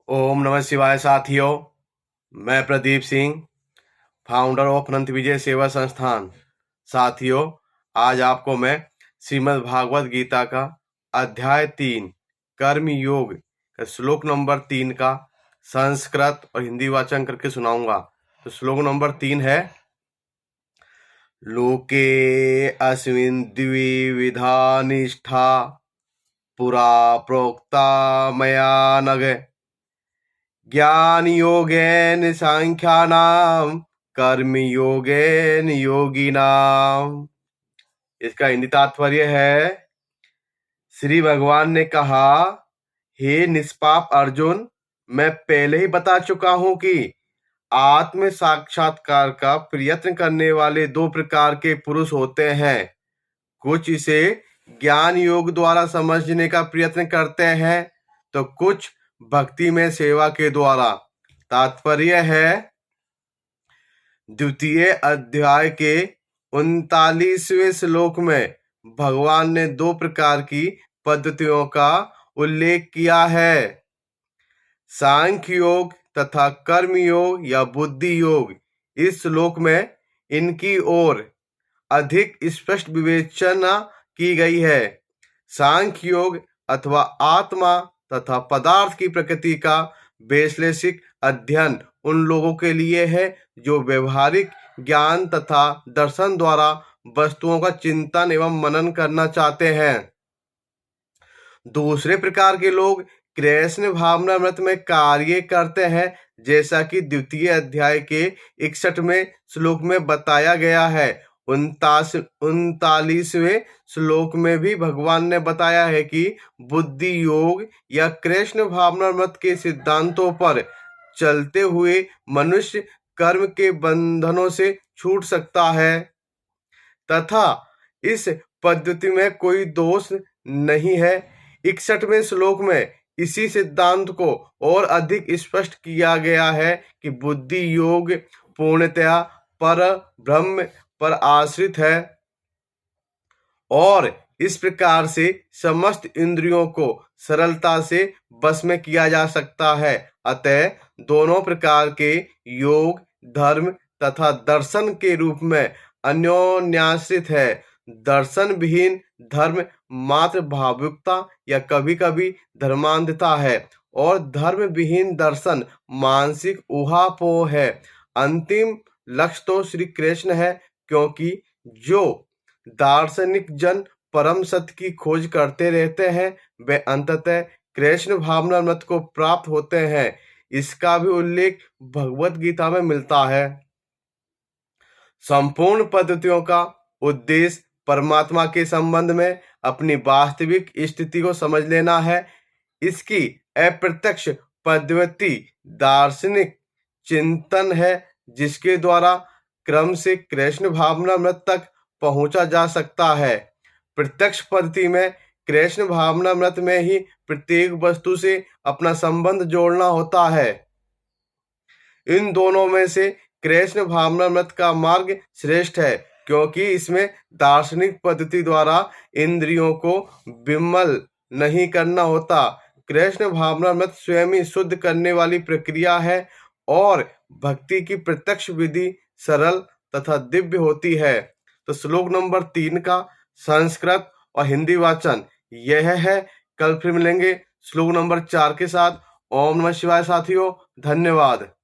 ओम नमः शिवाय साथियों। मैं प्रदीप सिंह, फाउंडर ऑफ अनंत विजय सेवा संस्थान। साथियों, आज आपको मैं श्रीमद् भागवत गीता का अध्याय 3 कर्म योग का श्लोक नंबर 3 का संस्कृत और हिंदी वाचन करके सुनाऊंगा। तो श्लोक नंबर 3 है, लोके अस्मिन् द्विविधा निष्ठा पुरा प्रोक्ता मया नघ ज्ञान योगेन सांख्यानाम कर्म योगेन योगिनाम। इसका हिंदी तात्पर्य है, श्री भगवान ने कहा, हे निष्पाप अर्जुन, मैं पहले ही बता चुका हूं कि आत्म साक्षात्कार का प्रयत्न करने वाले दो प्रकार के पुरुष होते हैं। कुछ इसे ज्ञान योग द्वारा समझने का प्रयत्न करते हैं तो कुछ भक्ति में सेवा के द्वारा। तात्पर्य है, द्वितीय अध्याय के 39वें श्लोक में भगवान ने दो प्रकार की पद्धतियों का उल्लेख किया है, सांख्य योग तथा कर्म योग या बुद्धि योग। इस श्लोक में इनकी ओर अधिक स्पष्ट विवेचना की गई है। सांख्य योग अथवा आत्मा तथा पदार्थ की प्रकृति का वैश्लेषिक अध्ययन उन लोगों के लिए है जो व्यवहारिक ज्ञान तथा दर्शन द्वारा वस्तुओं का चिंतन एवं मनन करना चाहते हैं। दूसरे प्रकार के लोग कृष्ण भावनामृत में कार्य करते हैं, जैसा कि द्वितीय अध्याय के 61वें श्लोक में बताया गया है। 39वें श्लोक में भी भगवान ने बताया है कि बुद्धि योग या कृष्ण भावनामृत के सिद्धांतों पर चलते हुए मनुष्य कर्म के बंधनों से छूट सकता है तथा इस पद्धति में कोई दोष नहीं है। 61वें श्लोक में इसी सिद्धांत को और अधिक स्पष्ट किया गया है कि बुद्धि योग पूर्णतया पर ब्रह्म पर आश्रित है और इस प्रकार से समस्त इंद्रियों को सरलता से बस में किया जा सकता है। अतः दोनों प्रकार के योग धर्म तथा दर्शन के रूप में अन्योन्याश्रित है। दर्शन विहीन धर्म मात्र भावुकता या कभी कभी धर्मांधता है और धर्म विहीन दर्शन मानसिक ऊहापोह है। अंतिम लक्ष्य तो श्री कृष्ण है, क्योंकि जो दार्शनिक जन परम सत्य की खोज करते रहते हैं वे अंततः कृष्ण भावनामृत को प्राप्त होते हैं। इसका भी उल्लेख भगवत गीता में मिलता है। संपूर्ण पद्धतियों का उद्देश्य परमात्मा के संबंध में अपनी वास्तविक स्थिति को समझ लेना है। इसकी अप्रत्यक्ष पद्धति दार्शनिक चिंतन है, जिसके द्वारा क्रम से कृष्ण भावनामृत तक पहुंचा जा सकता है। प्रत्यक्ष पद्धति में कृष्ण भावनामृत में ही प्रत्येक वस्तु से अपना संबंध जोड़ना होता है। इन दोनों में से कृष्ण भावनामृत का मार्ग श्रेष्ठ है, क्योंकि इसमें दार्शनिक पद्धति द्वारा इंद्रियों को विमल नहीं करना होता। कृष्ण भावनामृत स्वयं ही शुद्ध करने वाली प्रक्रिया है और भक्ति की प्रत्यक्ष विधि सरल तथा दिव्य होती है। तो श्लोक नंबर 3 का संस्कृत और हिंदी वाचन यह है। कल फिर मिलेंगे श्लोक नंबर 4 के साथ। ओम नमः शिवाय साथियों, धन्यवाद।